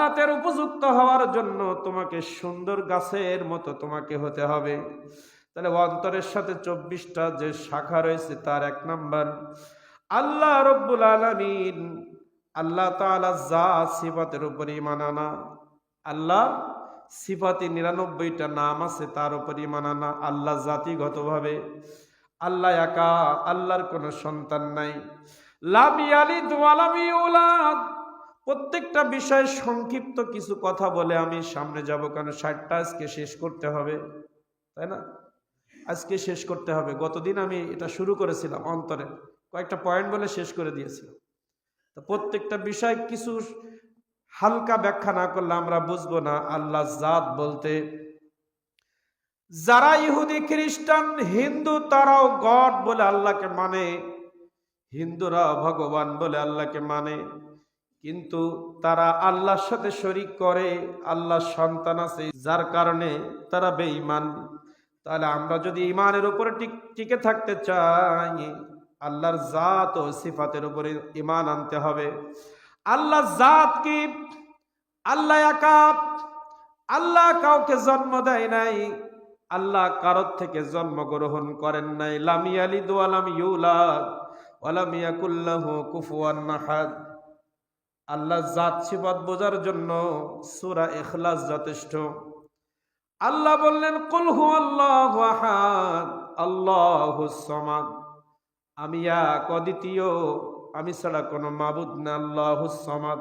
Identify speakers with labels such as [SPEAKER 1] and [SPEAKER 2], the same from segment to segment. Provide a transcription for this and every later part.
[SPEAKER 1] জান্নাতের উপযুক্ত হওয়ার জন্য তোমাকে সুন্দর গাছের মতো তোমাকে হতে হবে। তাহলে অন্তরের সাথে 24টা যে শাখা রয়েছে তার 1 নাম্বার আল্লাহ রব্বুল আলামিন, আল্লাহ তাআলা জাত সিফাতের উপর ঈমান আনা। আল্লাহ সিফাতে 99টা নাম আছে তার উপর ঈমান আনা। আল্লাহ জাতিগতভাবে আল্লাহ একা, আল্লাহর কোনো সন্তান নাই। লাম ইয়ালিদ ওয়া লাম ইউলাদ। প্রত্যেকটা বিষয়ে সংক্ষিপ্ত কিছু কথা বলে আমি সামনে যাব, কারণ 60টা আজকে শেষ করতে হবে, তাই না? আজকে শেষ করতে হবে। গতদিন আমি এটা শুরু করেছিলাম, অন্তরে কয়েকটা পয়েন্ট বলে শেষ করে দিয়েছিলাম। তো প্রত্যেকটা বিষয় কিছু হালকা ব্যাখ্যা না করলে আমরা বুঝবো না। আল্লাহ জাত বলতে যারা ইহুদি, খ্রিস্টান, হিন্দু তারাও গড বলে আল্লাহকে মানে, হিন্দুরা ভগবান বলে আল্লাহকে মানে, কিন্তু তারা আল্লাহর সাথে শরীক করে। আল্লাহর সন্তান আছে, যার কারণে তারা বেঈমান। তাহলে আমরা যদি ঈমানের উপরে টিকে থাকতে চাই, আল্লাহর জাত ও সিফাতের উপরে ঈমান আনতে হবে। আল্লাহ জাত কি? আল্লাহ একা, আল্লাহ কাউকে জন্ম দেয় নাই, আল্লাহ কারোর থেকে জন্মগ্রহণ করেন নাই। লাম ইয়ালিদ ওয়া লাম ইউলাদ ওয়া লাম ইয়াকুল লাহু কুফুয়ান আহাদ। আল্লাহ জাত সিফাত বোঝার জন্য সূরা ইখলাস যথেষ্ট। আল্লাহ বললেন কুল হুয়াল্লাহু আহাদ আল্লাহুস সামাদ। আমি এক, অদ্বিতীয়, আমি ছাড়া কোনো মাবুদ না। আল্লাহুস সামাদ।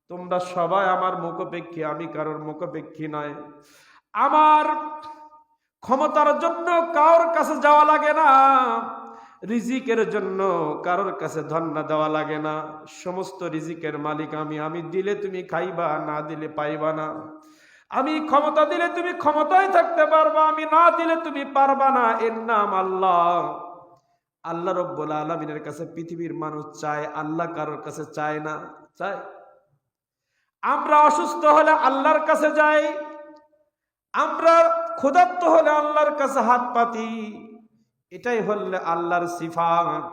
[SPEAKER 1] তোমরা সবাই আমার মুখাপেক্ষী, আমি কারোর মুখাপেক্ষী নয়। আমার ক্ষমতার জন্য কারোর কাছে যাওয়া লাগে না, রিজিকের জন্য কারোর কাছে ধন্না দেওয়া লাগে না। সমস্ত রিজিকের মালিক আমি। আমি দিলে তুমি খাইবা, না দিলে পাইবা না। আমি ক্ষমতা দিলে তুমি ক্ষমতায় থাকতে পারবা, আমি না দিলে তুমি পারবা না। এর নাম আল্লাহ। আল্লাহ রব্বুল আলামিনের কাছে পৃথিবীর মানুষ চায়, আল্লাহ কারোর কাছে চায় না। চায়? আমরা অসুস্থ হলে আল্লাহর কাছে যাই, আমরা ক্ষুধার্ত হলে আল্লাহর কাছে হাত পাতি। এটাই হলে আল্লাহর সিফাত।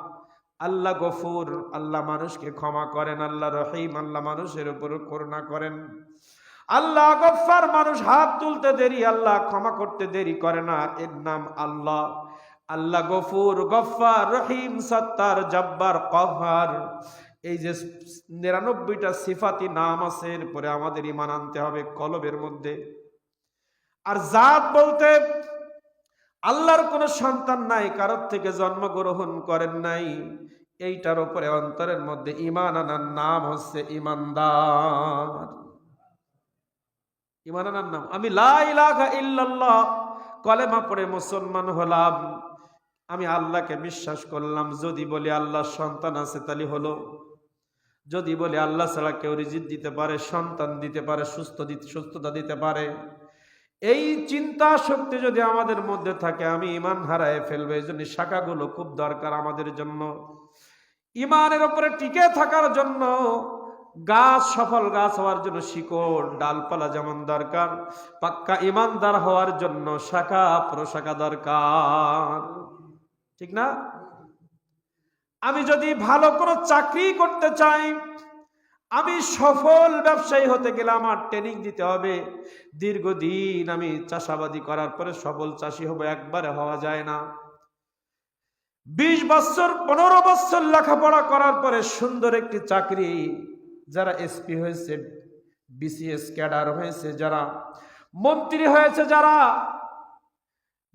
[SPEAKER 1] আল্লাহ গফুর, আল্লাহ মানুষকে ক্ষমা করেন। আল্লাহ রহিম, আল্লাহ মানুষের উপর করুণা করেন। আল্লাহ গফফার, মানুষ হাত তুলতে দেরি, আল্লাহ ক্ষমা করতে দেরি করে না। এর নাম আল্লাহ। আল্লাহ গফুর, গফফার, রহিম, সত্তার, জব্বার, কহ্হার। এই যে 99টা সিফাতি নাম আছে, এরপরে আমাদের ঈমান আনতে হবে কলবের মধ্যে। আর জাত বলতে আল্লাহর কোনো সন্তান নাই, কারোর থেকে জন্মগ্রহণ করেন নাই। এইটার উপরে অন্তরের মধ্যে ঈমান আনার নাম হচ্ছে ঈমানদার। ঈমান আনার নাম, আমি লা ইলাহা ইল্লাল্লাহ কলেমা পড়ে মুসলমান হলাম, আমি আল্লাহকে বিশ্বাস করলাম। যদি বলি আল্লাহর সন্তান আছে তাহলে হলো। যদি বলি আল্লাহ ছাড়া কেউ রিজিক দিতে পারে, সন্তান দিতে পারে, সুস্থতা দিতে পারে, এই চিন্তা শক্তি যদি আমাদের মধ্যে থাকে, আমি ঈমান হারায় ফেলবো। এই জন্য শাখাগুলো খুব দরকার আমাদের জন্য। ঈমানের উপরে টিকে থাকার জন্য, গাছ সফল গাছ হওয়ার জন্য শিকড় ডালপালা যেমন দরকার, পাক্কা ঈমানদার হওয়ার জন্য শাখা প্রশাখা দরকার। ঠিক না? আমি যদি ভালো কোনো চাকরি করতে চাই, আমি সফল ব্যবসায়ী হতে গেলে আমার ট্রেনিং দিতে হবে। দীর্ঘদিন আমি চাষাবাদি করার পরে সফল চাষী হবো, একবারে হওয়া যায় না। 20 বছর 15 বছর লেখাপড়া করার পরে সুন্দর একটি চাকরি, যারা এসপি হয়েছে, বিসিএস ক্যাডার হয়েছে, যারা মন্ত্রী হয়েছে,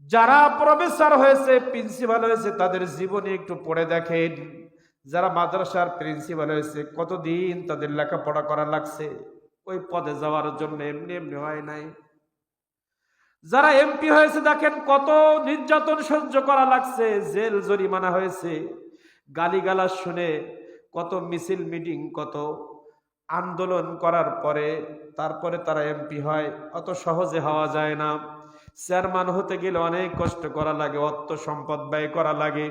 [SPEAKER 1] যারা প্রফেসর হয়েছে, প্রিন্সিপাল হয়েছে, তাদের জীবনে একটু পড়ে দেখেন। যারা মাদ্রাসার প্রিন্সিপাল হয়েছে, কতদিন তাদের লেখাপড়া করা লাগছে ওই পদে যাওয়ার জন্য, এমনি এমনি হয় নাই। যারা এমপি হয়েছে, দেখেন কত নির্যাতন সহ্য করা লাগছে, জেল জরিমানা হয়েছে, গালিগালাজ শুনে, কত মিছিল মিটিং, কত আন্দোলন করার পরে তারপরে তারা এমপি হয়। অত সহজে হওয়া যায় না। চেয়ারম্যান হতে গেলে অনেক কষ্ট করা লাগে, অর্থ সম্পদ ব্যয় করা লাগে,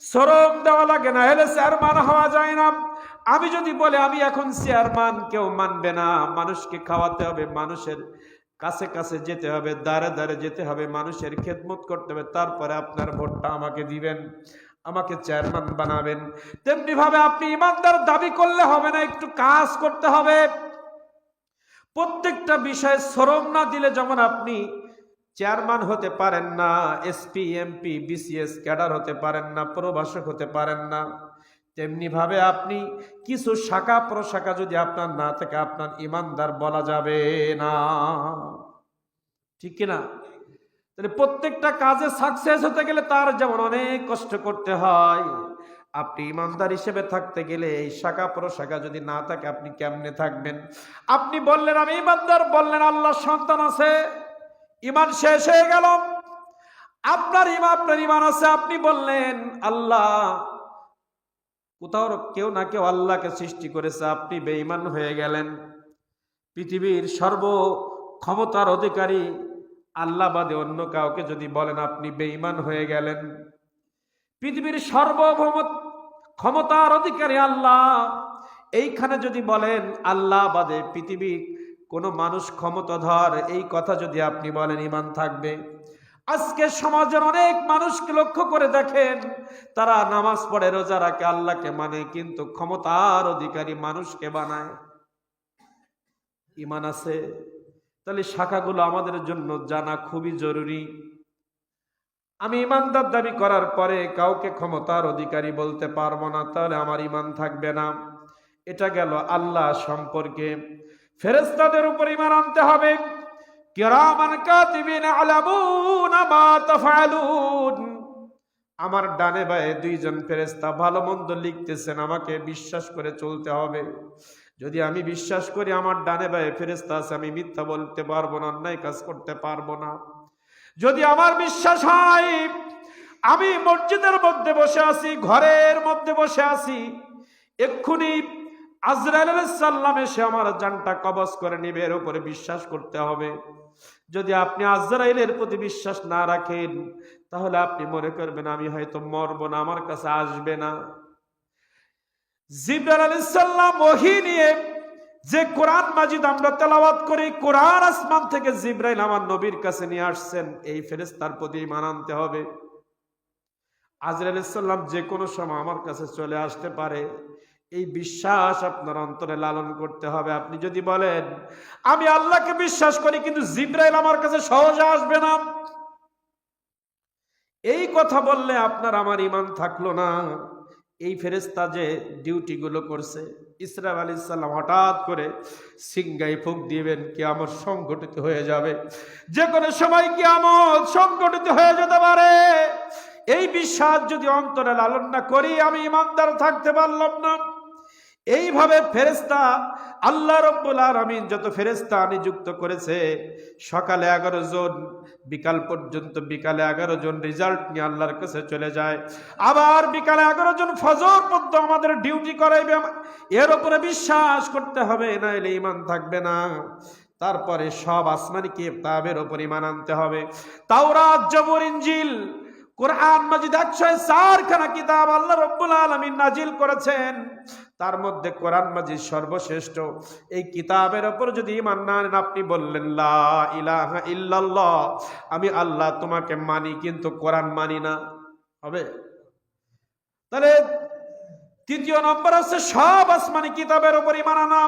[SPEAKER 1] শ্রম দেওয়া লাগে, না হলে চেয়ারম্যান হওয়া যায় না। আমি যদি বলে আমি এখন চেয়ারম্যান, কেউ মানবে না। মানুষকে খাওয়াতে হবে, মানুষের কাছে কাছে যেতে হবে, দাঁড়ে দাঁড়ে যেতে হবে, মানুষের খেদমত করতে হবে, তারপরে আপনার ভোটটা আমাকে দিবেন, আমাকে চেয়ারম্যান বানাবেন। তেমনি ভাবে আপনি ইমানদার দাবি করলে হবে না, একটু কাজ করতে হবে। প্রত্যেকটা বিষয়ে শ্রম না দিলে যেমন আপনি চেয়ারম্যান হতে পারেন না, এসপি, এমপি, বিসিএস ক্যাডার হতে পারেন না, প্রভাষক হতে পারেন না, তেমনি ভাবে আপনি কিছু শাখা প্রশাখা যদি আপনার না থাকে, আপনার ইমানদার বলা যাবে না। ঠিক কিনা? তাহলে প্রত্যেকটা কাজে সাকসেস হতে গেলে তার যেমন অনেক কষ্ট করতে হয়, আপনি ইমানদার হিসেবে থাকতে গেলে এই শাখা প্রশাখা যদি না থাকে আপনি কেমনে থাকবেন? আপনি বললেন আমি ইমানদার, বললেন আল্লাহ সন্তান আছে, ইমান শেষ হয়ে গেল। আপনার ইমান আছে, আপনি বললেন আল্লাহ, কোথাও কেউ না কেউ আল্লাহকে সৃষ্টি করেছে, আপনি বেঈমান হয়ে গেলেন। পৃথিবীর সর্ব ক্ষমতার অধিকারী আল্লাহ বাদে অন্য কাউকে যদি বলেন আপনি বেঈমান হয়ে গেলেন। পৃথিবীর সার্বভৌম ক্ষমতার অধিকারী আল্লাহ, এইখানে যদি বলেন আল্লাহ বাদে পৃথিবী কোনো মানুষ ক্ষমতাধর, এই কথা যদি আপনি বলেন, ঈমান থাকবে। আজকে সমাজের অনেক মানুষকে লক্ষ্য করে দেখেন, তারা নামাজ পড়ে, রোজা রাখে, আল্লাহকে মানে, কিন্তু ক্ষমতার অধিকারী মানুষকে বানায়। ঈমান আছে? তাহলে শাখাগুলো আমাদের জন্য জানা খুবই জরুরি। আমি ইমানদার দাবি করার পরে কাউকে ক্ষমতার অধিকারী বলতে পারবো না, তাহলে আমার ঈমান থাকবে না। এটা গেল আল্লাহ সম্পর্কে। ফেরেশতাদের উপর ঈমান আনতে হবে। কিরামান কাতিবিন আলামুনা মা তাফআলুন। আমার ডানে বায়ে দুইজন ফেরেশতা ভালো মন্দ লিখতেছেন, আমাকে বিশ্বাস করে চলতে হবে। যদি আমি বিশ্বাস করি আমার ডানে বায়ে ফেরেশতা আছে, আমি মিথ্যা বলতে পারবো না, অন্যায় কাজ করতে পারবো না। যদি আমার বিশ্বাস হয় আমি মসজিদের মধ্যে বসে আছি, ঘরের মধ্যে বসে আছি, এক্ষুনি আজরাইল আলাইহিস সালাম এসে আমার জানটা কবজ করে নেবে, এর উপরে বিশ্বাস করতে হবে। যদি আপনি আজরাইলের প্রতি বিশ্বাস না রাখেন, তাহলে আপনি মনে করবেন আমি হয়তো মরবো না, আমার কাছে আসবে না। জিবরাইল আলাইহিস সালাম ওহী নিয়ে যে কোরআন মাজিদ আমরা তেলাওয়াত করি, কোরআন আসমান থেকে জিবরাইল আমার নবীর কাছে নিয়ে আসছেন, এই ফেরেশতার প্রতি ঈমান আনতে হবে। আজরাইল আলাইহিস সালাম যে কোনো সময় আমার কাছে চলে আসতে পারে, এই বিশ্বাস আপনার অন্তরে লালন করতে হবে। আপনি যদি বলেন আমি আল্লাহকে বিশ্বাস করি কিন্তু জিবরাইল আমার কাছে সহজে আসবে না, এই কথা বললে আপনার আমার ঈমান থাকলো না। এই ফেরেশতা যে ডিউটি গুলো করছে, ইসরাফিল আলাইহিস সালাম হঠাৎ করে সিংহায় ফুঁক দিবেন, কিয়ামত সংঘটিত হয়ে যাবে, যে কোনো সময় কিয়ামত সংঘটিত হয়ে যেতে পারে। এই বিশ্বাস যদি অন্তরে লালন না করি, আমি ঈমানদার থাকতে পারলাম না। এইভাবে ফেরেশতা আল্লাহ রাব্বুল আলামিন যত ফেরেশতা নিযুক্ত করেছে, সকালে 11 জন, বিকাল পর্যন্ত বিকালে 11 জন রেজাল্ট নিয়ে আল্লাহর কাছে চলে যায়। আবার বিকালে 11 জন ফজর পর্যন্ত আমাদের ডিউটি করাইবে, এর উপরে বিশ্বাস করতে হবে, নাইলে ঈমান থাকবে না। তারপরে সব আসমানি কিতাবের উপর ঈমান আনতে হবে। তাওরাত, জবুর, ইনজিল, কোরআন মাজিদ 104 খানা কিতাব আল্লাহ রাব্বুল আলামিন নাজিল করেছেন, তার মধ্যে কোরআন মাজিদ সর্বশ্রেষ্ঠ। এই কিতাবের উপর যদি ঈমান না আনেন, আপনি বললেন লা ইলাহা ইল্লাল্লাহ, আমি আল্লাহ তোমাকে মানি কিন্তু কোরআন মানি না, হবে? তাহলে তৃতীয় নম্বর আছে সব আসমানি কিতাবের উপর ঈমান আনা।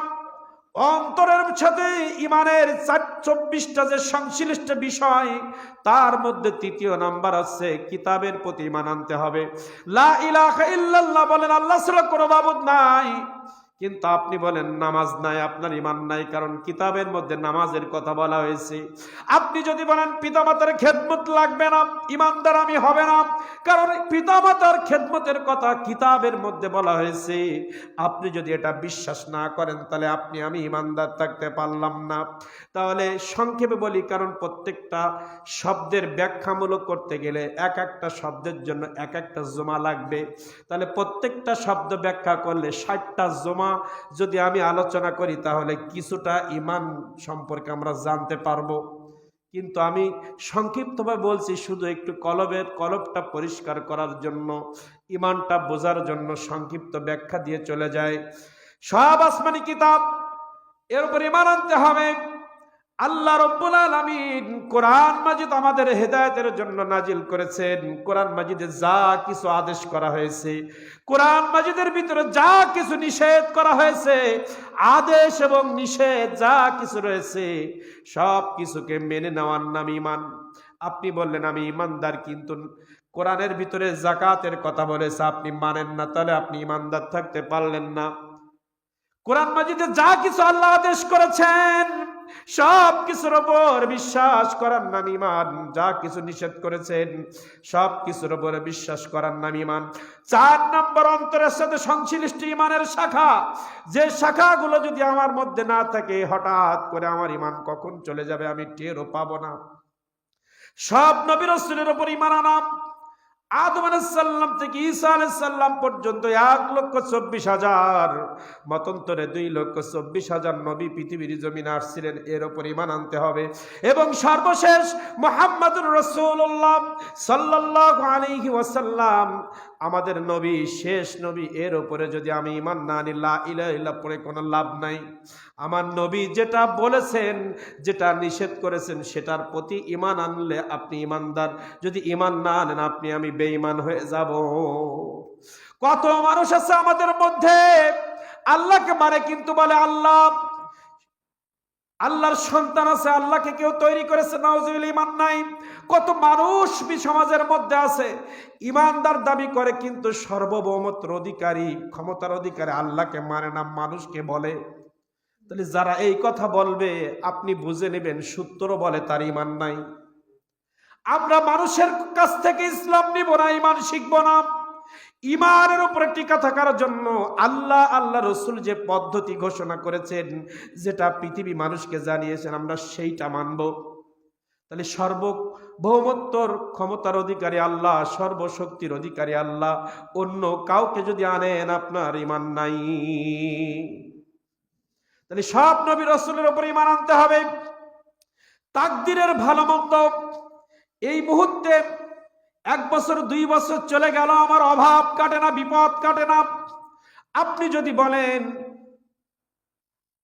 [SPEAKER 1] অন্তরের সাথে ঈমানের 24টা যে সংশ্লিষ্ট বিষয়, তার মধ্যে তৃতীয় নাম্বার আছে কিতাবের প্রতি ঈমান আনতে হবে। লা ইলাহা ইল্লাল্লাহ বলেন আল্লাহ ছাড়া কোনো মাবুদ নাই, কিন্তু আপনি বলেন নামাজ নাই, আপনার ঈমান নাই, কারণ কিতাবের মধ্যে নামাজের কথা বলা হয়েছে। আপনি যদি বলেন পিতামাতার খেদমত লাগবে না, ঈমানদার আমি হবে না, কারণ পিতামাতার খেদমতের কথা কিতাবের মধ্যে বলা হয়েছে। আপনি যদি এটা বিশ্বাস না করেন, তাহলে আপনি আমি ঈমানদার থাকতে পারলাম না। তাহলে সংক্ষেপে বলি, কারণ প্রত্যেকটা শব্দের ব্যাখ্যামূলক করতে গেলে এক একটা শব্দের জন্য এক একটা জমা লাগবে। তাহলে প্রত্যেকটা শব্দ ব্যাখ্যা করলে 60টা জমা যদি আমি আলোচনা করি, তাহলে কিছুটা ঈমান সম্পর্কে আমরা জানতে পারবো। কিন্তু আমি সংক্ষিপ্তভাবে বলছি, শুধু একটু কলবটা পরিষ্কার করার জন্য, ঈমানটা বোঝার জন্য সংক্ষিপ্ত ব্যাখ্যা দিয়ে চলে যায়। সব আসমানি কিতাব, এর উপর ঈমান আনতে হবে। আল্লাহ রাব্বুল আলামিন কোরআন মাজিদ আমাদের হেদায়েতের জন্য নাজিল করেছেন। কোরআন মাজিদে যা কিছু আদেশ করা হয়েছে, কোরআন মাজিদের ভিতরে যা কিছু নিষেধ করা হয়েছে, আদেশ এবং নিষেধ যা কিছু রয়েছে সব কিছুকে মেনে নেওয়ার নাম ঈমান। আপনি বললেন আমি ঈমানদার, কিন্তু কোরআনের ভিতরে যাকাতের কথা বলেছে আপনি মানেন না, তাহলে আপনি ঈমানদার থাকতে পারলেন না। কোরআন মাজিদে যা কিছু আল্লাহ আদেশ করেছেন সব কিছুর উপর বিশ্বাস করার নাম ঈমান। যা কিছু নিষেধ করেছেন সব কিছুর উপর বিশ্বাস করার নাম ঈমান। 4 নম্বর অন্তরের সাথে সংশ্লিষ্ট ঈমানের শাখা, যে শাখাগুলো যদি আমার মধ্যে না থাকে হঠাৎ করে আমার ঈমান কখন চলে যাবে আমি টেরও পাবো না। সব নবী রাসূলের উপর ঈমান আনা, আদম আলাইহিস সালাম থেকে ঈসা আলাইহিস সালাম পর্যন্ত 1,24,000, মতান্তরে 2,24,000 নবী পৃথিবীর জমিনে আসছিলেন, এর উপর ঈমান আনতে হবে। এবং সর্বশেষ মুহাম্মদুর রাসূলুল্লাহ সাল্লাল্লাহু আলাইহি ওয়াসাল্লাম আমাদের নবী, শেষ নবী, এর উপরে যদি আমি ঈমান না আনি লা ইলাহা ইল্লাল্লাহ পড়ে কোনো লাভ নাই। আমার নবী যেটা বলেছেন, যেটা নিষেধ করেছেন সেটার প্রতি ঈমান আনলে আপনি ঈমানদার, যদি ঈমান না আনেন আপনি আমি বেঈমান হয়ে যাব। কত মানুষ আছে আমাদের মধ্যে আল্লাহকে মানে কিন্তু বলে আল্লাহ, আল্লাহর সন্তান আছে, আল্লাহকে কেউ তৈরি করেছে, নাউজুবিল্লাহ, ঈমান নাই। কত মানুষ সমাজের মধ্যে আছে ঈমানদার দাবি করে কিন্তু সার্বভৌমত্বের অধিকারী, ক্ষমতার অধিকারী আল্লাহকে মানে না, মানুষকে বলে। তাহলে যারা এই কথা বলবে আপনি বুঝে নেবেন সূত্র বলে তার ঈমান নাই। আমরা মানুষের কাছ থেকে ইসলাম নিব না, ঈমান শিখব না। ঈমানের উপরে টিকা থাকার জন্য আল্লাহ রসুল যে পদ্ধতি ঘোষণা করেছেন, যেটা পৃথিবী মানুষকে জানিয়েছেন, আমরা সেইটা মানব। তাহলে সার্বভৌমত্বর ক্ষমতার অধিকারী আল্লাহ, সর্বশক্তির অধিকারী আল্লাহ, অন্য কাউকে যদি আনেন আপনার ঈমান নাই। তাহলে সব নবী রাসূলের উপর ঈমান আনতে হবে। তাকদীরের ভালো মন্দ, এই মুহূর্তে 1 বছর 2 বছর চলে গেল, আমার অভাব কাটে না, বিপদ কাটে না। আপনি যদি বলেন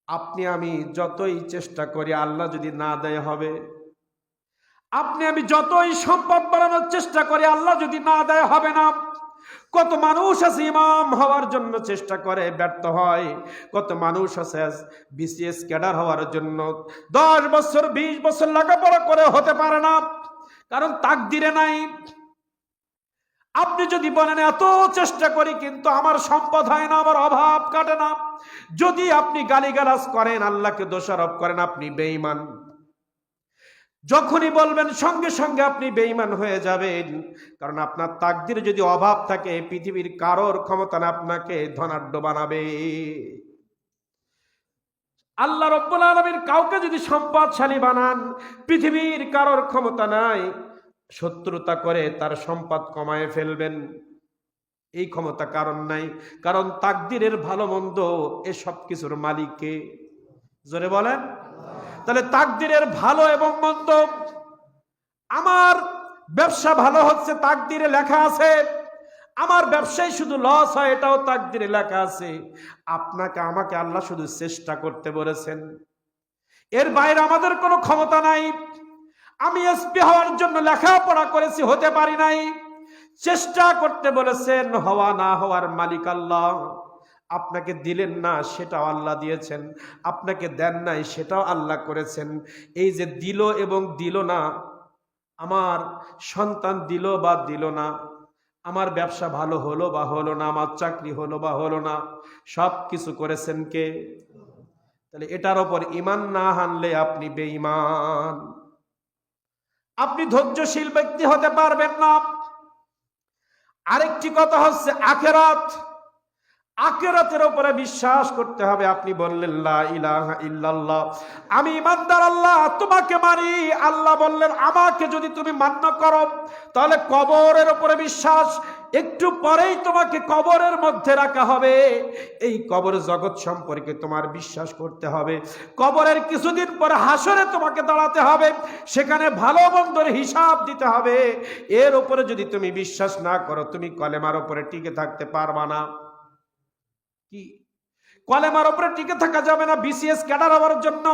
[SPEAKER 1] আপনি আমি যতই চেষ্টা করি আল্লাহ যদি না দেয় হবে, আপনি আমি যতই সম্পদ বাড়ানোর চেষ্টা করি আল্লাহ যদি না দেয় হবে না। কত মানুষ আছে ইমাম হওয়ার জন্য চেষ্টা করে ব্যর্থ হয়, কত মানুষ আছে বিসিএস ক্যাডার হওয়ার জন্য 10 বছর 20 বছর লেখাপড়া করে হতে পারে না, কারণ তাকদিরে নাই। আপনি যদি বলেন এত চেষ্টা করি কিন্তু আমার সম্পদ হয় না, আমার অভাব কাটে না, যদি আপনি গালিগালাজ করেন, আল্লাহকে দোষারোপ করেন, আপনি বেঈমান। যখনই বলবেন সঙ্গে সঙ্গে আপনি বেঈমান হয়ে যাবেন, কারণ আপনার তাকদিরে যদি অভাব থাকে পৃথিবীর কারোর ক্ষমতা না আপনাকে ধনাঢ্য বানাবে। আল্লাহ রাব্বুল আলামিন কাউকে যদি সম্পদশালী বানান, পৃথিবীর কারোর ক্ষমতা নাই, শত্রুতা করে তার সম্পদ কমায় ফেলবেন, এই ক্ষমতা কারণ নাই। কারণ তাকদিরের ভালো মন্দ এসব কিছুর মালিক কে? জোরে বলেন। তাহলে তাকদিরের ভালো এবং মন্দ, আমার ব্যবসা ভালো হচ্ছে তাকদিরে লেখা আছে, আমার ব্যবসায় শুধু লস হয় এটাও তাকদিরে লেখা আছে। আপনাকে আমাকে আল্লাহ শুধু চেষ্টা করতে বলেছেন, এর বাইরে আমাদের কোনো ক্ষমতা নাই। আমি এসপি হওয়ার জন্য লেখাপড়া করেছি, হতে পারি নাই, চেষ্টা করতে বলেছেন, হওয়া না হওয়ার মালিক আল্লাহ। আপনাকে দিলেন না সেটাও আল্লাহ দিয়েছেন, আপনাকে দেন নাই সেটাও আল্লাহ করেছেন। এই যে দিল এবং দিল না, আমার সন্তান দিল বা দিল না, আমার ব্যবসা ভালো হলো বা হলো না, আমার চাকরি হলো বা হলো না, সব কিছু করেছেন কে? তাহলে এটার উপর ঈমান না আনলে আপনি বেঈমান, আপনি ধৈর্যশীল ব্যক্তি হতে পারবেন না। আরেকটি কথা হচ্ছে আখিরাত, আখিরাতের উপরে বিশ্বাস করতে হবে। আপনি বললেন লা ইলাহা ইল্লাল্লাহ, আমি ইমানদার, আল্লাহ তোমাকে মানি। আল্লাহ বললেন আমাকে যদি তুমি মান্য করো তাহলে কবরের উপরে বিশ্বাস, একটু পরেই তোমাকে কবরের মধ্যে রাখা হবে, এই কবর জগৎ সম্পর্কে তোমার বিশ্বাস করতে হবে। কবরের কিছুদিন পরে হাসরে তোমাকে দাঁড়াতে হবে, সেখানে ভালো মন্দের হিসাব দিতে হবে। এর উপরে যদি তুমি বিশ্বাস না করো তুমি কলেমার উপরে টিকে থাকতে পারবা না। কি কলেমার উপরে টিকে থাকা যাবে না। বিসিএস ক্যাডার হওয়ার জন্য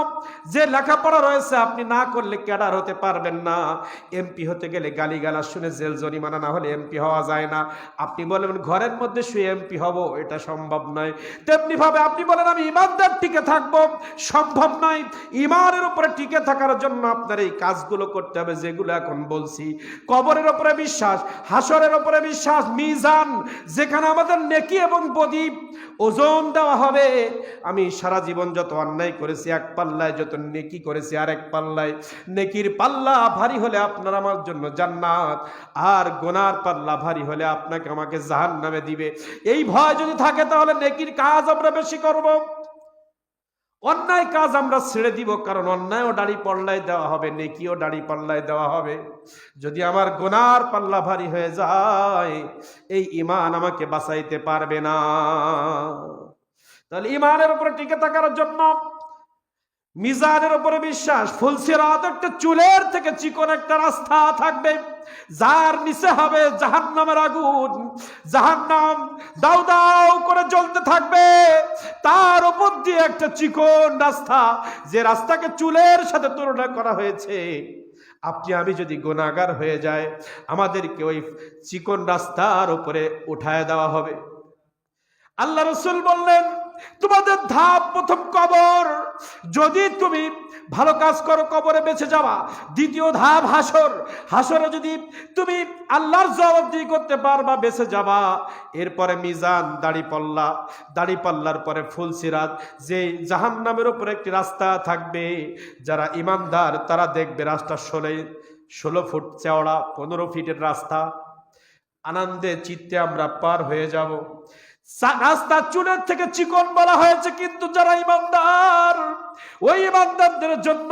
[SPEAKER 1] যে লেখাপড়া রয়েছে আপনি না করলে ক্যাডার হতে পারবেন না। এমপি হতে গেলে গালিগালাজ শুনে জেল জরিমানা না হলে এমপি হওয়া যায় না। আপনি বলবেন ঘরের মধ্যে শুয়ে এমপি হব, এটা সম্ভব নয়। তেমনি ভাবে আপনি বলেন আমি ইমানদার টিকে থাকবো, সম্ভব নয়। ইমানের উপরে টিকে থাকার জন্য আপনার এই কাজগুলো করতে হবে যেগুলো এখন বলছি। কবরের উপরে বিশ্বাস, হাসরের উপরে বিশ্বাস, মিজান যেখানে আমাদের নেকি এবং বদি ওজন দেওয়া হবে। আমি সারা জীবন যত অন্যায় করেছি এক পাল্লায়, যত নেকি করেছি আরেক পাল্লায়। নেকির পাল্লা ভারী হলে আপনার আমার জন্য জান্নাত, আর গুনার পাল্লা ভারী হলে আপনাকে আমাকে জাহান্নামে দিবে। এই ভয় যদি থাকে তাহলে নেকির কাজ আমরা বেশি করব, অন্যায় কাজ আমরা ছেড়ে দিব। কারণ অন্যায়ও দাড়ি পাল্লায় দেওয়া হবে, নেকিও দাড়ি পাল্লায় দেওয়া হবে। যদি আমার গুনার পাল্লা ভারী হয়ে যায় এই ঈমান আমাকে বাঁচাইতে পারবে না। তাহলে ঈমানের উপরে টিকে থাকার জন্য মিজানের উপরে বিশ্বাস। ফুলসিরাত একটা চুলের থেকে চিকন একটা রাস্তা থাকবে, যার নিচে হবে জাহান্নামের আগুন। জাহান্নাম দাউ দাউ করে জ্বলতে থাকবে, তার উপর দিয়ে একটা চিকন রাস্তা, যে রাস্তাকে চুলের সাথে তুলনা করা হয়েছে। আপনি আমি যদি গুনাহগার হয়ে যায় আমাদেরকে ওই চিকন রাস্তার উপরে উঠায় দেওয়া হবে। আল্লাহ রাসূল বললেন তোমাদের ধাপ প্রথম কবর, যদি তুমি ভালো কাজ করো কবরে বেঁচে যাওয়া। দ্বিতীয় ধাপ হাসর, হাসরে যদি তুমি আল্লাহর জবাবদিহি করতে পারবা বেঁচে যাবা। এরপরে মিজান, দাড়িপাল্লা, দাড়িপাল্লার পরে ফুলসিরাত, যে জাহান্নামের উপরে একটি রাস্তা থাকবে। যারা ইমানদার তারা দেখবে রাস্তা 16 ফুট চওড়া, 15 ফিটের রাস্তা। আনন্দে চিত্তে আমরা পার হয়ে যাব। রাস্তা চুলের থেকে চিকন বলা হয়েছে, কিন্তু যারা ইমানদার ওই ইমানদারদের জন্য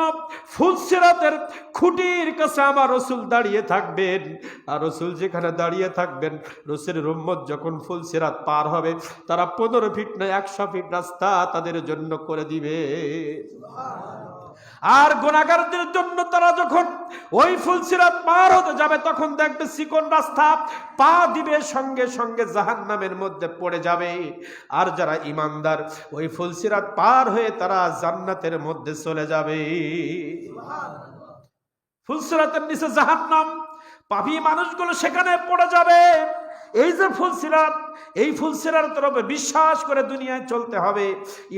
[SPEAKER 1] ফুলসিরাতের খুঁটির কাছে আমার রাসূল দাঁড়িয়ে থাকবেন। আর রাসূল যেখানে দাঁড়িয়ে থাকবেন, রাসূলের উম্মত যখন ফুলসিরাত পার হবে তারা 15 ফিট না 100 ফিট রাস্তা তাদের জন্য করে দিবে। আর গুনাহগারদের জন্য তারা যখন ওই ফুলসিরাত পার হতে যাবে তখন দেখবে চিকন রাস্তা, পা দিবে সঙ্গে সঙ্গে জাহান্নামের মধ্যে পড়ে যাবে। আর যারা ঈমানদার ওই ফুলসিরাত পার হয়ে তারা জান্নাতের মধ্যে চলে যাবে। ফুলসিরাতের নিচে জাহান্নাম, পাপী মানুষগুলো সেখানে পড়ে যাবে। এই যে ফুলসিরাত, এই ফুলসিরাতের উপরে বিশ্বাস করে দুনিয়ায় চলতে হবে।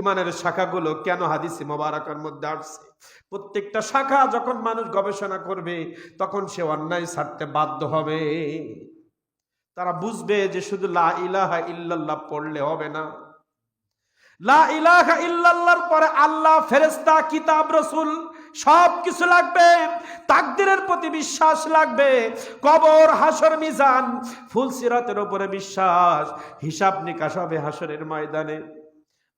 [SPEAKER 1] ইমানের শাখাগুলো কেন হাদিসে মোবারকের মধ্যে আসছে, প্রত্যেকটা শাখা যখন মানুষ গবেষণা করবে তখন সে অন্যায় ছাড়তে বাধ্য হবে। তারা বুঝবে যে শুধু লা ইলাহা ইল্লাল্লাহ পড়লে হবে না। লা ইলাহা ইল্লাল্লাহর পরে আল্লাহ, ফেরেশতা, কিতাব, রাসূল সব কিছু লাগবে। তাকদীরের প্রতি বিশ্বাস লাগবে। কবর, হাসর, মিজান, ফুলসিরাতের উপরে বিশ্বাস। হিসাব নিকাশ হবে হাসরের ময়দানে।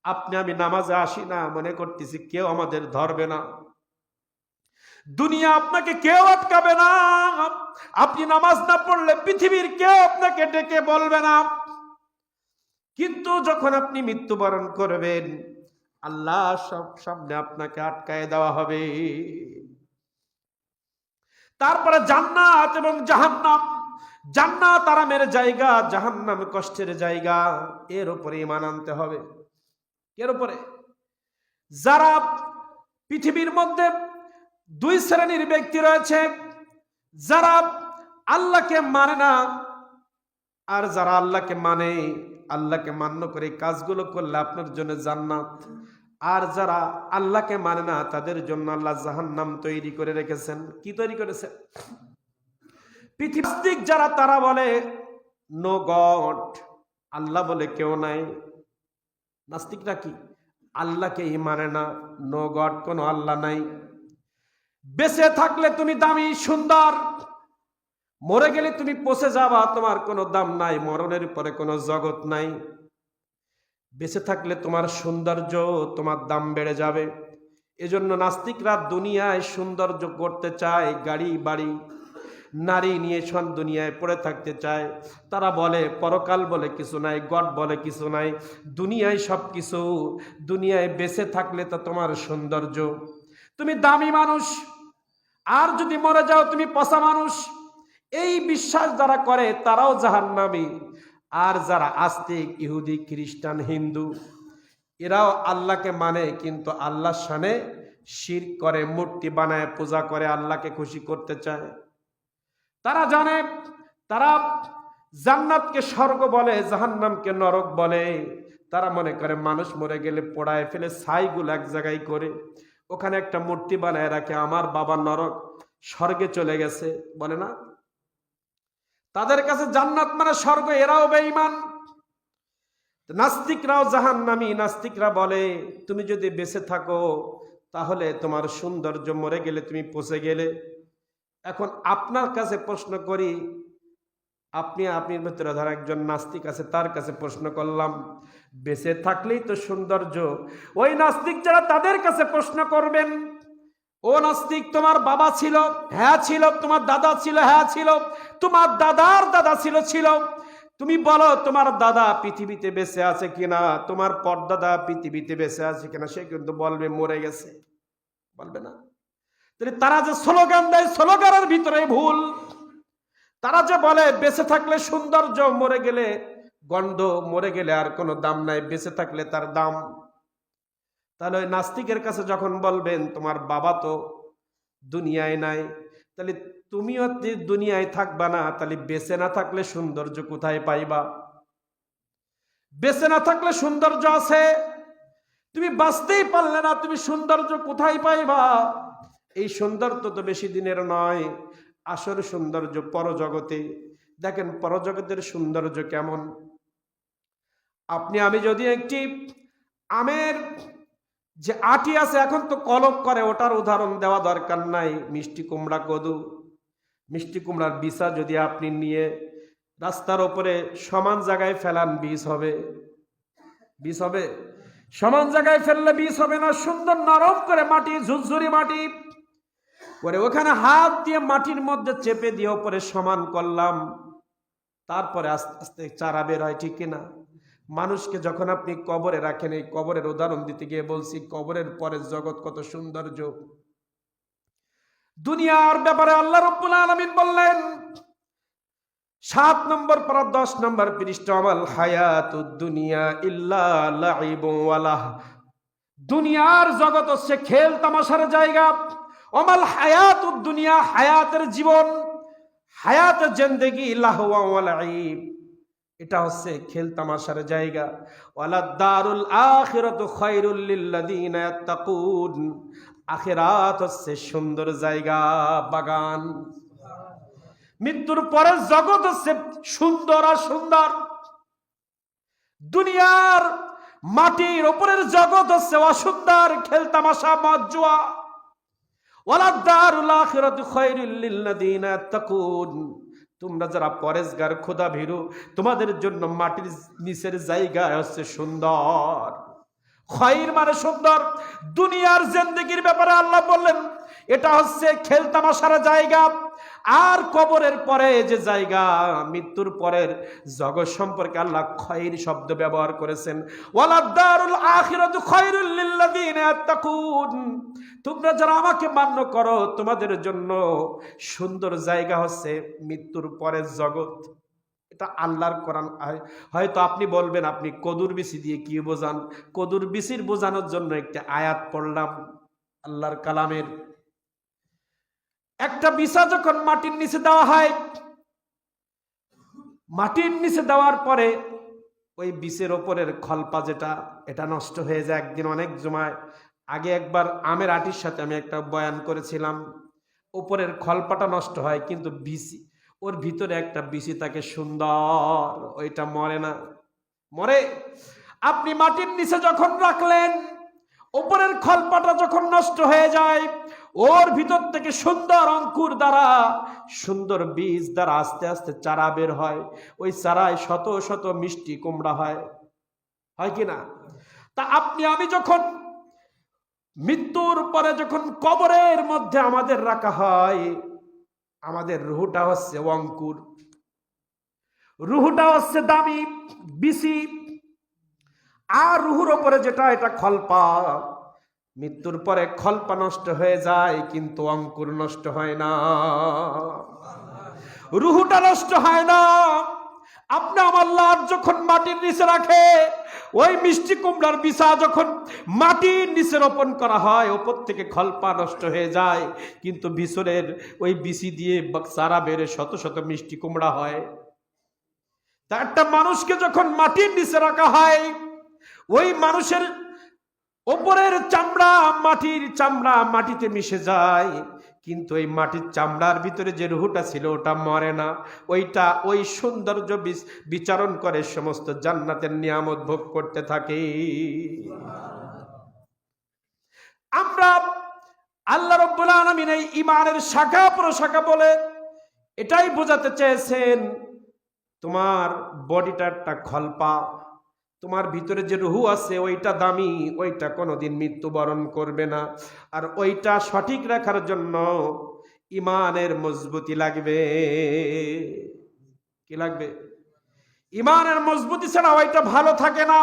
[SPEAKER 1] আপনি আমি নামাজে আসি না, মনে করতেছি কেউ আমাদের ধরবে না। দুনিয়া আপনাকে কেউ আটকাবে না। আপনি নামাজ না পড়লে পৃথিবীর কেউ আপনাকে ডেকে বলবে না। কিন্তু যখন আপনি মৃত্যুবরণ করবেন আল্লাহ সব সামনে আপনাকে আটকায় দেওয়া হবে। তারপরে জান্নাত এবং জাহান্নাম। জান্নাত আরামের জায়গা, জাহান্নাম কষ্টের জায়গা। এর উপরে ঈমান আনতে হবে। এর উপরে যারা পৃথিবীর মধ্যে দুই শ্রেণীর ব্যক্তি রয়েছে, যারা আল্লাহকে মানে না আর যারা আল্লাহকে মানে। আল্লাহকে মান্য করে কাজগুলো করলে আপনার জন্য জান্নাত। আর যারা আল্লাহকে মানে না তাদের জন্য আল্লাহ জাহান্নাম তৈরি করে রেখেছেন। কি তৈরি করেছেন? পৃথিবীর যারা তারা বলে নো গড, আল্লাহ বলে কেউ নাই। নাস্তিকরা কি? আল্লাহকে মানে না, নো গড, কোনো আল্লাহ নাই। বেঁচে থাকলে তুমি দামি সুন্দর, মরে গেলে তুমি পচে যাবা, তোমার কোনো দাম নাই। মরণের পরে কোনো জগৎ নাই। বেঁচে থাকলে তোমার সৌন্দর্য, তোমার দাম বেড়ে যাবে। এজন্য নাস্তিকরা দুনিয়ায় সৌন্দর্য করতে চায়, গাড়ি বাড়ি নারী নিয়ে দুনিয়ায় পড়ে থাকতে চায়। তারা বলে পরকাল বলে কিছু নাই, গড বলে কিছু নাই, দুনিয়ায় সব কিছু। দুনিয়ায় বেঁচে থাকলে তো তোমার সৌন্দর্য, তুমি দামি মানুষ, আর যদি মরে যাও তুমি পচা মানুষ। এই বিশ্বাস যারা করে তারাও জাহান্নামী। আর যারা আস্তিক, ইহুদি, খ্রিস্টান, হিন্দু, এরাও আল্লাহকে মানে কিন্তু আল্লাহর শানে শিরক করে, মূর্তি বানায় পূজা করে, আল্লাহকে খুশি করতে চায়। তারা জানে তারা জান্নাতকে স্বর্গ বলে, জাহান্নামকে নরক বলে। তারা মনে করে মানুষ মরে গেলে পোড়ায় ফেলে ছাইগুলো এক জায়গায় করে ওখানে একটা মূর্তি বানায় রাখে, আমার বাবা নরক স্বর্গে চলে গেছে বলে না। তাদের কাছে জান্নাত মানে স্বর্গ, এরাও বেঈমান। নাস্তিকরাও জাহান্নামী। নাস্তিকরা বলে তুমি যদি বেঁচে থাকো তাহলে তোমার সৌন্দর্য, মরে গেলে তুমি পচে গেলে। এখন আপনার কাছে প্রশ্ন করি, আপনির ভেতরে ধর একজন নাস্তিক আছে, তার কাছে প্রশ্ন করলাম বেঁচে থাকলেই তো সৌন্দর্য। ওই নাস্তিক যারা তাদের কাছে প্রশ্ন করবেন, ও নাস্তিক তোমার বাবা ছিল? হ্যাঁ ছিল। তোমার দাদা ছিল? হ্যাঁ ছিল। তোমার দাদার দাদা ছিল। তুমি বলো তোমার দাদা পৃথিবীতে বেঁচে আছে কিনা, তোমার পরদাদা পৃথিবীতে বেঁচে আছে কিনা। সে কিন্তু বলবে মরে গেছে, বলবে না। তারা যে স্লোগান দেয়, স্লোগানের ভিতরে ভুল। তারা যে বলে বেঁচে থাকলে সৌন্দর্য, মরে গেলে গন্ধ, মরে গেলে আর কোনো দাম নাই, বেঁচে থাকলে তার দাম। তাহলে ওই নাস্তিকের কাছে যখন বলবেন তোমার বাবা তো দুনিয়ায় নাই, তাহলে তুমিও দুনিয়ায় থাকবা না, তাহলে বেঁচে না থাকলে সৌন্দর্য কোথায় পাইবা? বেঁচে না থাকলে সৌন্দর্য আছে, তুমি বাঁচতেই পারলে না, তুমি সৌন্দর্য কোথায় পাইবা? এই সৌন্দর্য তো বেশি দিনের নয়, আসল সৌন্দর্য পরজগতে। দেখেন পরজগতের সৌন্দর্য কেমন। আমি যদি একটি আমের যে আটি আছে, এখন তো কলম করে, ওটার উদাহরণ দেওয়া দরকার নাই। মিষ্টি কুমড়া, কদু, মিষ্টি কুমড়ার বীজা যদি আপনি নিয়ে রাস্তার ওপরে সমান জায়গায় ফেলান, বীজ হবে? বীজ হবে? সমান জায়গায় ফেললে বীজ হবে না। সুন্দর নরম করে মাটি, ঝুরঝুরি মাটি করে ওখানে হাত দিয়ে মাটির মধ্যে চেপে দিয়ে ওপরে সমান করলাম, তারপরে আস্তে আস্তে চারা বের হয়, ঠিক কিনা? মানুষকে যখন আপনি কবরে রাখেন, এই কবরের উদাহরণ দিতে গিয়ে বলছি, কবরের পরের জগৎ কত সৌন্দর্য। দুনিয়ার ব্যাপারে আল্লাহ রাব্বুল আলামিন বললেন 7 নম্বর পারা 10 নম্বর পৃষ্ঠা, আমাল হায়াতুদ দুনিয়া ইল্লা লাইবু ওয়া লাহ। দুনিয়ার জগৎ হচ্ছে খেল তামাশার জায়গা। আমাল হায়াতুদ দুনিয়া, হায়াতের জীবন, হায়াতের জিন্দেগি, লাহওয়া ওয়া লাইব, এটা হচ্ছে খেল তামাশার জায়গা। ওয়ালা দারুল আখিরাতু খায়রুল লিল্লাযিনা ইয়াত্তাকুন, আখিরাত হচ্ছে সুন্দর জায়গা, বাগান। মৃত্যুর পরের জগৎ হচ্ছে সুন্দর আর সুন্দর। দুনিয়ার মাটির উপরের জগৎ হচ্ছে অসুন্দর, খেল তামাশা, মদ জুয়া। ওয়ালা দারুল আখিরাতু খায়রুল লিল্লাযিনা ইয়াত্তাকুন, তোমরা যারা পরেশগার, খোদা ভীরু, তোমাদের জন্য মাটির নিচের জায়গা হচ্ছে সুন্দর। খয়র মানে সুন্দর। দুনিয়ার জিন্দেগির ব্যাপারে আল্লাহ বললেন এটা হচ্ছে খেল তামাশার জায়গা। আর কবরের পরে যে জায়গা, মৃত্যুর পরের জগৎ সম্পর্কে আল্লাহ খয়র শব্দ ব্যবহার করেছেন। ওয়ালা দারুল আখিরাতু খায়রুল লিল্লাযিনা ইয়াত্তাকুন, তোমরা যারা আমাকে মান্য করো তোমাদের জন্য সুন্দর জায়গা হচ্ছে মৃত্যুর পরের জগৎ। এটা আল্লাহর কোরআন। হয়তো আপনি বলবেন আপনি কদুর বিচি দিয়ে কি বোঝান? কদুর বিচির বোঝানোর জন্য একটা আয়াত পড়লাম আল্লাহর কালামের। একটা বিছা যখন মাটির নিচে দেওয়া হয়, মাটির নিচে দেওয়ার পরে ওই বিচের ওপরের খলপা যেটা, এটা নষ্ট হয়ে যায়। একদিন অনেক জমায় আগে একবার আমের আটির সাথে আমি একটা বয়ান করেছিলাম, উপরের খলপাটা নষ্ট হয় কিন্তু বিচি, ওর ভিতরে একটা বিচি থাকে সুন্দর, ওইটা মরে না, মরে। আপনি মাটির নিচে যখন রাখলেন, উপরের খলপাটা যখন নষ্ট হয়ে যায়, ওর ভিতর থেকে সুন্দর অঙ্কুর দ্বারা, সুন্দর বীজ দ্বারা আস্তে আস্তে চারা বের হয়। ওই চারায় শত শত মিষ্টি কুমড়া হয়, হয় কি না? তা আমি যখন মৃত্যুর পরে যখন কবরের মধ্যে আমাদের রাখা হয়, আমাদের রুহটা হচ্ছে অঙ্কুর, রুহটা হচ্ছে দামি বিচি, আর রুহুর ওপরে যেটা, এটা খলপা। মৃত্যুর পরে খলপা নষ্ট হয়ে যায় কিন্তু অঙ্কুর নষ্ট হয় না, রুহুটা নষ্ট হয় না। আপনি আমার লাশ যখন মাটির নিচে রাখে, ওই মিষ্টি কুমড়ার বিছা যখন মাটির নিচে রোপণ করা হয়, ওপর থেকে খলপা নষ্ট হয়ে যায়, কিন্তু ভিতরের ওই বিচি দিয়ে চারা বেড়ে শত শত মিষ্টি কুমড়া হয়। তা একটা মানুষকে যখন মাটির নিচে রাখা হয়, ওই মানুষের ওপরের চামড়া, মাটির চামড়া মাটিতে মিশে যায়, কিন্তু এই মাটির চামড়ার ভিতরে যে রুহটা ছিল ওটা মরে না। ওইটা ওই সৌন্দর্য বিচারণ করে সমস্ত জান্নাতের নিয়ামত ভোগ করতে থাকে। আমরা আল্লাহ রাব্বুল আলামিন এই ঈমানের শাখা প্রশাখা বলে এটাই বোঝাতে চেয়েছেন, তোমার বডিটা একটা খলপা, তোমার ভিতরে যে রুহু আছে ওইটা দামি, ওইটা কোনোদিন মৃত্যুবরণ করবে না। আর ওইটা সঠিক রাখার জন্য ঈমানের মজবুতি লাগবে। কি লাগবে? ঈমানের মজবুতি ছাড়া ওইটা ভালো থাকে না।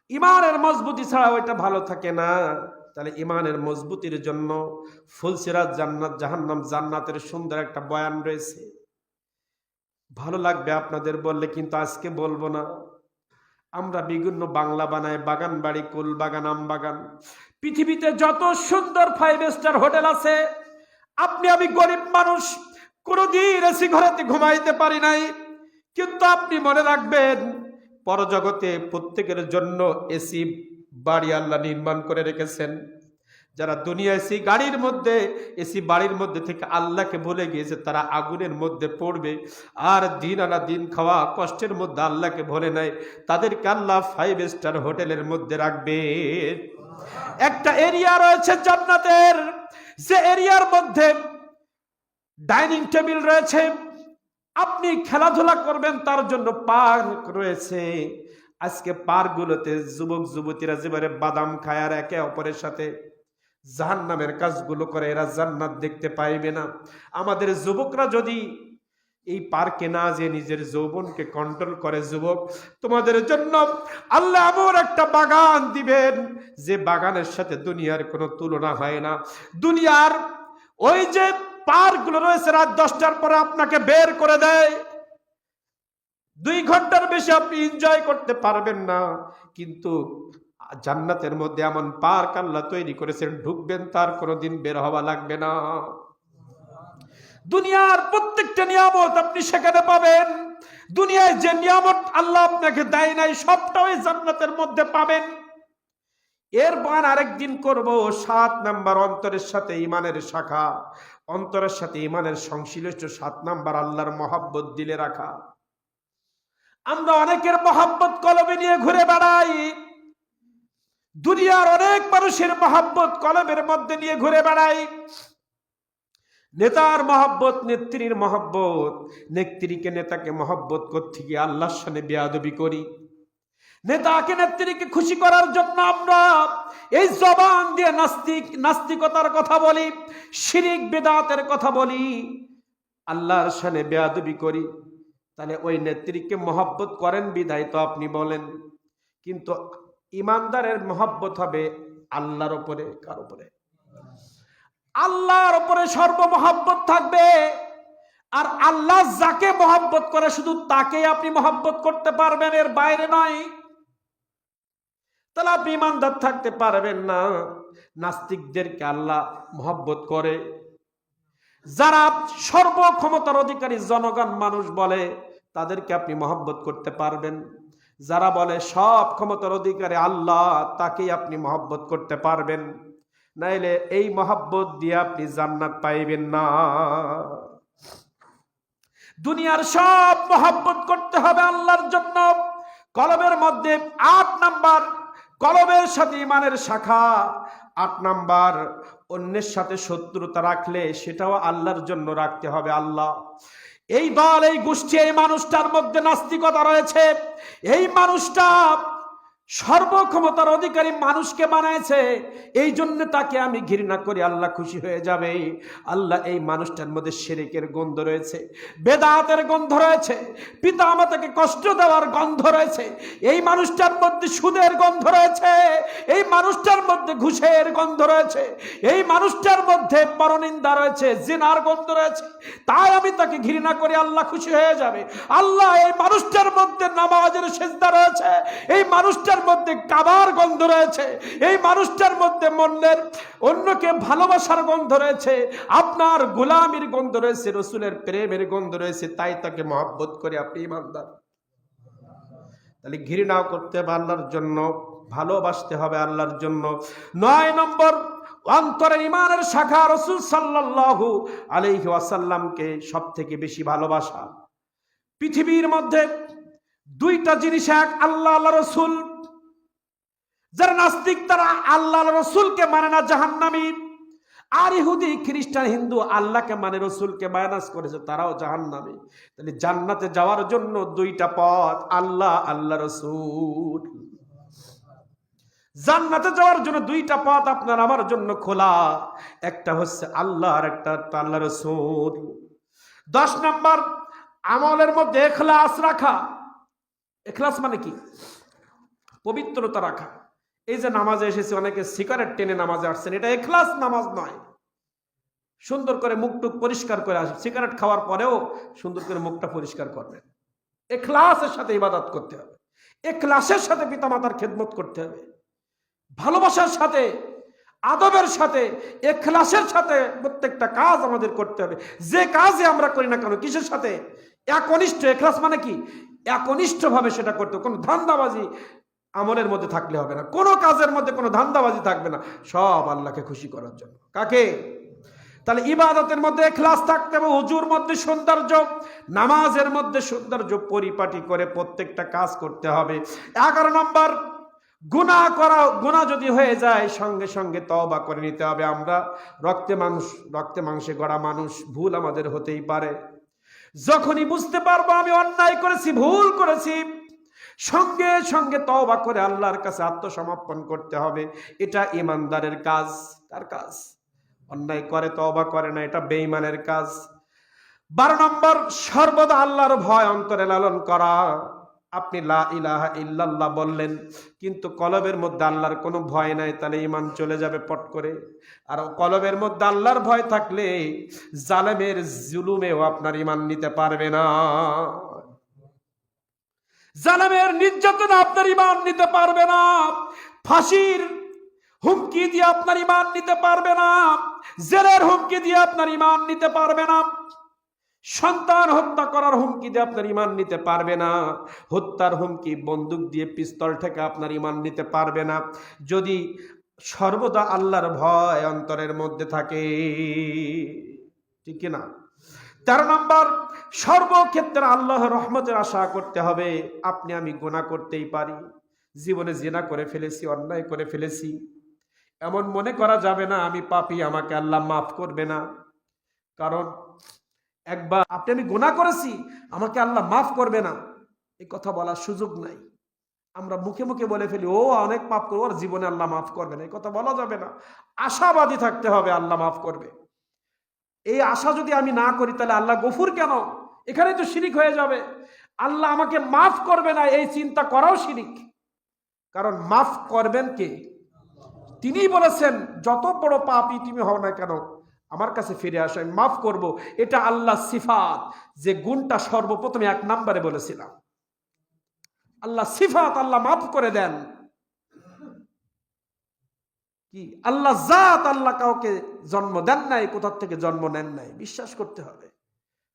[SPEAKER 1] ঈমানের মজবুতি ছাড়া ওইটা ভালো থাকে না। তাহলে ঈমানের মজবুতির জন্য ফুলসিরাত জান্নাত জাহান্নাম জান্নাতের সুন্দর একটা বয়ান রয়েছে। ভালো লাগবে আপনাদের বললে, কিন্তু আজকে বলবো না। আমরা বিভিন্ন বাংলা বানায় বাগান বাড়ি, কুল বাগান, আম বাগান, পৃথিবীতে যত সুন্দর 5 স্টার হোটেল আছে, আপনি আমি গরিব মানুষ কোনদিন এসি ঘরেতে ঘুমাইতে পারি নাই, কিন্তু আপনি মনে রাখবেন পরজগতে প্রত্যেকের জন্য এসি বাড়ি আল্লাহ নির্মাণ করে রেখেছেন। যারা দুনিয়া এসি গাড়ির মধ্যে, এসি বাড়ির মধ্যে থেকে আল্লাহকে ভুলে গিয়েছে, তারা আগুনের মধ্যে পড়বে। আর দিন আনা দিন খাওয়া কষ্টের মধ্যে আল্লাহকে ভুলে নেয়, তাদেরকে আল্লাহ 5 স্টার হোটেলের মধ্যে রাখবে। একটা এরিয়া রয়েছে জান্নাতের, যে এরিয়ার মধ্যে ডাইনিং টেবিল রয়েছে, আপনি খেলাধুলা করবেন তার জন্য পার্ক রয়েছে। আজকে পার্কগুলোতে যুবক যুবতীরা যেবারে বাদাম খায় আর একে অপরের সাথে জাহান্নামের কাজগুলো করে, এরা জান্নাত দেখতে পাইবে না। আমাদের যুবকরা যদি এই পার্কে না যে নিজের যৌবনকে কন্ট্রোল করে, যুবক তোমাদের জন্য আল্লাহ এমন একটা বাগান দিবেন যে বাগানের সাথে দুনিয়ার কোনো তুলনা হয় না। দুনিয়ার ওই যে পার্কগুলো রয়েছে, রাত 10টার পরে আপনাকে বের করে দেয়, 2 ঘন্টার বেশি আপনি এনজয় করতে পারবেন না। কিন্তু জান্নাতের মধ্যে এমন পার্ক আল্লাহ তৈরি করেছেন, ঢুকবেন তার কোনোদিন বের হওয়া লাগবে না। দুনিয়ার প্রত্যেকটা নিয়ামত আপনি সেখানে পাবেন। দুনিয়ায় যে নিয়ামত আল্লাহ আপনাকে দেয় নাই, সবটাই জান্নাতের মধ্যে পাবেন। এর বয়ান আরেকদিন করব। 7 নাম্বার অন্তরের সাথে ঈমানের শাখা, অন্তরের সাথে ঈমানের সংশ্লিষ্ট 7 নাম্বার আল্লাহর মহব্বত দিলে রাখা। আমরা অনেকের মহব্বত কলবে নিয়ে ঘুরে বেড়াই, দুনিয়ার অনেক মানুষের মহব্বত কলবের মধ্যে নিয়ে ঘুরে বেড়াই। নেতার মহব্বত, নেত্রীর মহব্বত, নেত্রীকে নেতাকে মহব্বত করতে গিয়ে আল্লাহর সামনে বেয়াদবি করি। নেতাকে নেত্রীকে খুশি করার জন্য আমরা এই জবান দিয়ে নাস্তিকতার কথা বলি, শিরিক বেদাতের কথা বলি, আল্লাহর সামনে বেয়াদবি করি। তাহলে ওই নেত্রীকে মহব্বত করেন বিধায় তো আপনি বলেন, কিন্তু ইমানদারের মহব্বত হবে আল্লাহর উপরে। কার উপরে? আল্লাহর উপরে সর্বমহব্বত থাকবে। আর আল্লাহ যাকে মহব্বত করে শুধু তাকে আপনি মহব্বত করতে পারবেন, এর বাইরে নয়। তাহলে আপনি ইমানদার থাকতে পারবেন না। নাস্তিকদেরকে আল্লাহ মহব্বত করে, যারা সর্বক্ষমতার অধিকারী জনগণ মানুষ বলে তাদেরকে আপনি মহব্বত করতে পারবেন। যারা বলে সব ক্ষমতার অধিকারী আল্লাহ, তাকেই আপনি মহব্বত করতে পারবেন। নাইলে এই মহব্বত দিয়ে আপনি জান্নাত পাইবেন না। দুনিয়ার সব মহব্বত করতে হবে আল্লাহর জন্য। কলবের মধ্যে 8 নাম্বার, কলবের সাথে ঈমানের শাখা। 8 নাম্বার, অন্যের সাথে শত্রুতা রাখলে সেটাও আল্লাহর জন্য রাখতে হবে। আল্লাহ, এই দল, এই গোষ্ঠী, এই মানুষটার মধ্যে নাস্তিকতা রয়েছে, এই মানুষটা সর্বক্ষমতার অধিকারী মানুষকে বানাইছে, এই জন্য তাকে আমি ঘৃণা করি, আল্লাহ খুশি হয়ে যাবে। আল্লাহ এই মানুষটার মধ্যে শিরকের গন্ধ রয়েছে, বেদাতের গন্ধ রয়েছে, পিতা মাতাকে কষ্ট দেওয়ার গন্ধ রয়েছে, এই মানুষটার মধ্যে সুদের গন্ধ রয়েছে, এই মানুষটার মধ্যে ঘুষের গন্ধ রয়েছে, এই মানুষটার মধ্যে পরনিন্দা রয়েছে, জিনার গন্ধ রয়েছে, তাই আমি তাকে ঘৃণা করি, আল্লাহ খুশি হয়ে যাবে। আল্লাহ এই মানুষটার মধ্যে নামাজের সিজদা রয়েছে, এই মানুষটার মধ্যে কাবার গন্ধ রয়েছে, এই মানুষটার মধ্যে মনের অন্যকে ভালোবাসার গন্ধ রয়েছে, আপনার গোলামির গন্ধ রয়েছে, রসুলের প্রেমের গন্ধ রয়েছে, তাই তাকে মহব্বত করে আপনি ইমানদার। তাহলে ঘৃণাও করতে হবে আল্লাহর জন্য, ভালোবাসতে হবে আল্লাহর জন্য। 9 নম্বর, অন্তরের ইমানের শাখা রাসূল সাল্লাল্লাহু আলাইহি ওয়াসাল্লামকে সবথেকে বেশি ভালোবাসা। পৃথিবীর মধ্যে দুইটা জিনিস এক, আল্লাহ আল্লাহ রসুল। যারা নাস্তিক তারা আল্লাহ রসুলকে মানে না, জাহান্নামী। আর ইহুদি খ্রিস্টান হিন্দু আল্লাহকে মানে, রসুলকে মাইনাস করেছে, তারাও জাহান্নামী। তাহলে জান্নাতে যাওয়ার জন্য দুইটা পথ, আল্লাহ আল্লাহ রসুল। জান্নাতে যাওয়ার জন্য দুইটা পথ আপনার আমার জন্য খোলা, একটা হচ্ছে আল্লাহ আর একটা আল্লাহ রসুল। 10 নম্বর, আমলের মধ্যে ইখলাস রাখা। ইখলাস মানে কি? পবিত্রতা রাখা। এই যে নামাজে এসেছে, অনেকে সিগারেট টেনে নামাজে আসছেন, এটা ইখলাস নামাজ নয়। সুন্দর করে মুখটুক পরিষ্কার করে আসবেন, সিগারেট খাওয়ার পরেও সুন্দর করে মুখটা পরিষ্কার করবেন। ইখলাসের সাথে ইবাদত করতে হবে, ইখলাসের সাথে পিতামাতার খেদমত করতে হবে, ভালোবাসার সাথে, আদবের সাথে, ইখলাসের সাথে প্রত্যেকটা কাজ আমাদের করতে হবে। যে কাজে আমরা করি না কেন, কিসের সাথে? একনিষ্ঠ। ইখলাস মানে কি? একনিষ্ঠভাবে সেটা করতে হবে। কোনো ধান্দাবাজি আমলের মধ্যে থাকলে হবে না, কোনো কাজের মধ্যে কোনো ধান্দাবাজি থাকবে না, সব আল্লাহকে খুশি করার জন্য। কাকে? তাহলে ইবাদতের মধ্যে ইখলাস থাকতে হবে, ওযুর মধ্যে সৌন্দর্য, নামাজের মধ্যে সৌন্দর্য, পরিপাটি করে প্রত্যেকটা কাজ করতে হবে। 11 নম্বর, গুনাহ যদি হয়ে যায় সঙ্গে সঙ্গে তওবা করে নিতে হবে। আমরা রক্তে মাংসে গড়া মানুষ, ভুল আমাদের হতেই পারে। যখনই বুঝতে পারবো আমি অন্যায় করেছি, ভুল করেছি, সঙ্গে সঙ্গে তওবা করে আল্লাহর কাছে আত্মসমর্পণ করতে হবে। এটা ঈমানদারের কাজ। কার কাজ? অন্যায় করে তওবা করে না, এটা বেঈমানের কাজ। 12 নম্বর, সর্বদা আল্লাহর ভয় অন্তরে লালন করা। আপনি লা ইলাহা ইল্লাল্লাহ বললেন, কিন্তু কলবের মধ্যে আল্লাহর কোনো ভয় নাই, তাহলে ঈমান চলে যাবে পট করে। আর কলবের মধ্যে আল্লাহর ভয় থাকলে জালেমের জুলুমেও আপনার ঈমান নিতে পারবে না, জালেমের নির্যাতনে আপনার ঈমান নিতে পারবে না, ফাঁসির হুমকি দিয়ে আপনার ঈমান নিতে পারবে না, জেলের হুমকি দিয়ে আপনার ঈমান নিতে পারবে না, সন্তান হত্যা করার হুমকি দিয়ে আপনার ঈমান নিতে পারবে না, হত্যার হুমকি, বন্দুক দিয়ে পিস্তল থেকে আপনার ঈমান নিতে পারবে না, যদি সর্বদা আল্লাহর ভয় অন্তরের মধ্যে থাকে। ঠিক কিনা? 13 নম্বর, সর্বক্ষেত্রে আল্লাহর রহমতের আশা করতে হবে। আপনি আমি গুনাহ করতেই পারি, জীবনে জিনা করে ফেলেছি, অন্যায় করে ফেলেছি, এমন মনে করা যাবে না আমি পাপী, আমাকে আল্লাহ মাফ করবে না। কারণ একবার আপনি আমি গুনাহ করেছি, আমাকে আল্লাহ মাফ করবে না, এই কথা বলার সুযোগ নাই। আমরা মুখে মুখে বলে ফেলি, ও অনেক পাপ করবো, ওর জীবনে আল্লাহ মাফ করবে না, এই কথা বলা যাবে না। আশাবাদী থাকতে হবে আল্লাহ মাফ করবে। এই আশা যদি আমি না করি, তাহলে আল্লাহ গফুর কেন? এখানে তো শিরিক হয়ে যাবে। আল্লাহ আমাকে মাফ করবে না, এই চিন্তা করাও শিরিক। কারণ মাফ করবেন কে? তিনিই বলেছেন, যত বড় পাপী তুমি হও না কেন, আমার কাছে ফিরে আসো, আমি মাফ করব। এটা আল্লাহ সিফাত, যে গুণটা সর্বপ্রথমে 1 নম্বরে বলেছিলাম। আল্লাহ সিফাত, আল্লাহ মাফ করে দেন। কি? আল্লাহ জাত, আল্লাহ কাউকে জন্ম দেন নাই, কোথার থেকে জন্ম নেন নাই, বিশ্বাস করতে হবে।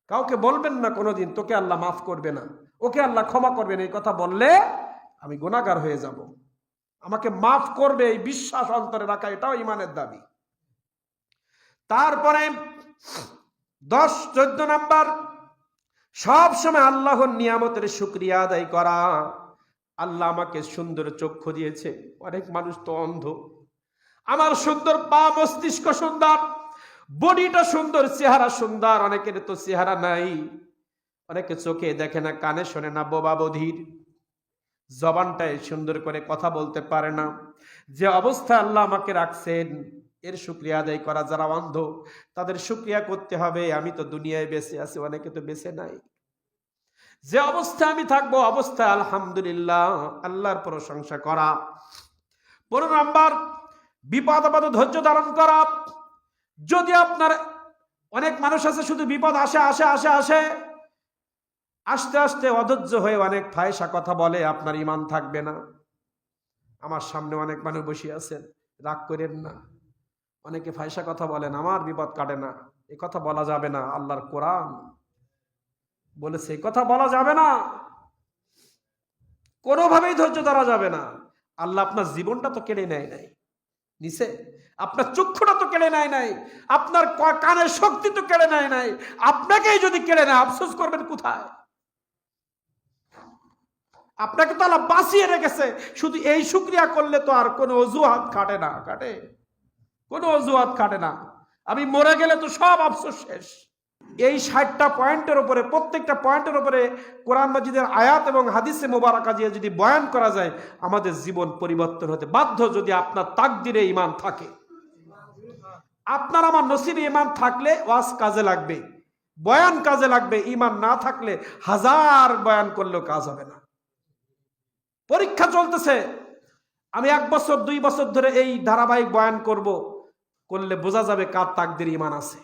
[SPEAKER 1] কাউকে বলবেন না কোনোদিন তোকে আল্লাহ মাফ করবে না, ওকে আল্লাহ ক্ষমা করবে না, এই কথা বললে আমি গুনাহগার হয়ে যাব। আমাকে মাফ করবে, এই বিশ্বাস অন্তরে রাখা, এটাও ঈমানের দাবি। তারপরে 14 নম্বর, সব সময় আল্লাহর নিয়ামতের শুকরিয়া আদায় করা। আল্লাহ আমাকে সুন্দর চক্ষু দিয়েছে, অনেক মানুষ তো অন্ধ। আমার সুন্দর পা, মস্তিষ্ক সুন্দর, বডিটা সুন্দর, চেহারা সুন্দর। অনেকের তো চেহারা নাই, অনেকে চোখে দেখে না, কানে শোনে না, বোবা বধির। জবানটাই সুন্দর করে কথা বলতে পারে না। যে অবস্থায় আল্লাহ আমাকে রাখছেন এর শুকরিয়া আদায় করা যারা অন্ধ তাদের শুকরিয়া করতে হবে। আমি তো দুনিয়ায় বেঁচে আছি, অনেকে তো বেঁচে নাই। যে অবস্থায় আমি থাকবো অবস্থায় আলহামদুলিল্লাহ আল্লাহর প্রশংসা করা। 15 নাম্বার, বিপদ আপদে ধৈর্য ধারণ করা। যদি আপনার, অনেক মানুষ আছে শুধু বিপদ আসে আসে আসে আসে, আস্তে আস্তে অধৈর্য হয়ে অনেক ফায়সা কথা বলে, আপনার ঈমান থাকবে না। আমার সামনে অনেক মানুষ বসে আছেন, রাগ করেন না। অনেকে ফায়সা কথা বলেন, আমার বিপদ কাটে না, এ কথা বলা যাবে না। আল্লাহর কোরআন বলেছে এই কথা বলা যাবে না, কোনোভাবেই ধৈর্য ধরা যাবে না। আল্লাহ আপনার জীবনটা তো কেড়ে নেয় নাই, নিছে। আপনার চক্ষুটা তো কেড়ে নেয় নাই, আপনার কানের শক্তি তো কেড়ে নেয় নাই। আপনাকেই যদি কেড়ে নেয় আফসোস করবেন কোথায়? আপনাকে তো আল্লাহ বাঁচিয়ে রেখেছে। শুধু এই শুকরিয়া করলে তো আর কোনো অজুহাত খাটে না, কাটে কোনো অজুহাত খাটে না। আমি মরে গেলে তো সব আফসোস শেষ। এই 60টা পয়েন্টের উপরে, প্রত্যেকটা পয়েন্টের উপরে কোরআন মাজিদের আয়াত এবং হাদিসে মোবারকা দিয়ে যদি বয়ান করা যায়, আমাদের জীবন পরিবর্তন হতে বাধ্য। যদি আপনার তাকদিরে ঈমান থাকে, আপনার আমার নসিবে ঈমান থাকলে ওয়াজ কাজে লাগবে, বয়ান কাজে লাগবে। ঈমান না থাকলে হাজার বয়ান করলেও কাজ হবে না। পরীক্ষা চলতেছে, আমি 1 বছর 2 বছর ধরে এই ধারাবাহিক বয়ান করলে বোঝা যাবে কার তাকদিরে ঈমান আছে।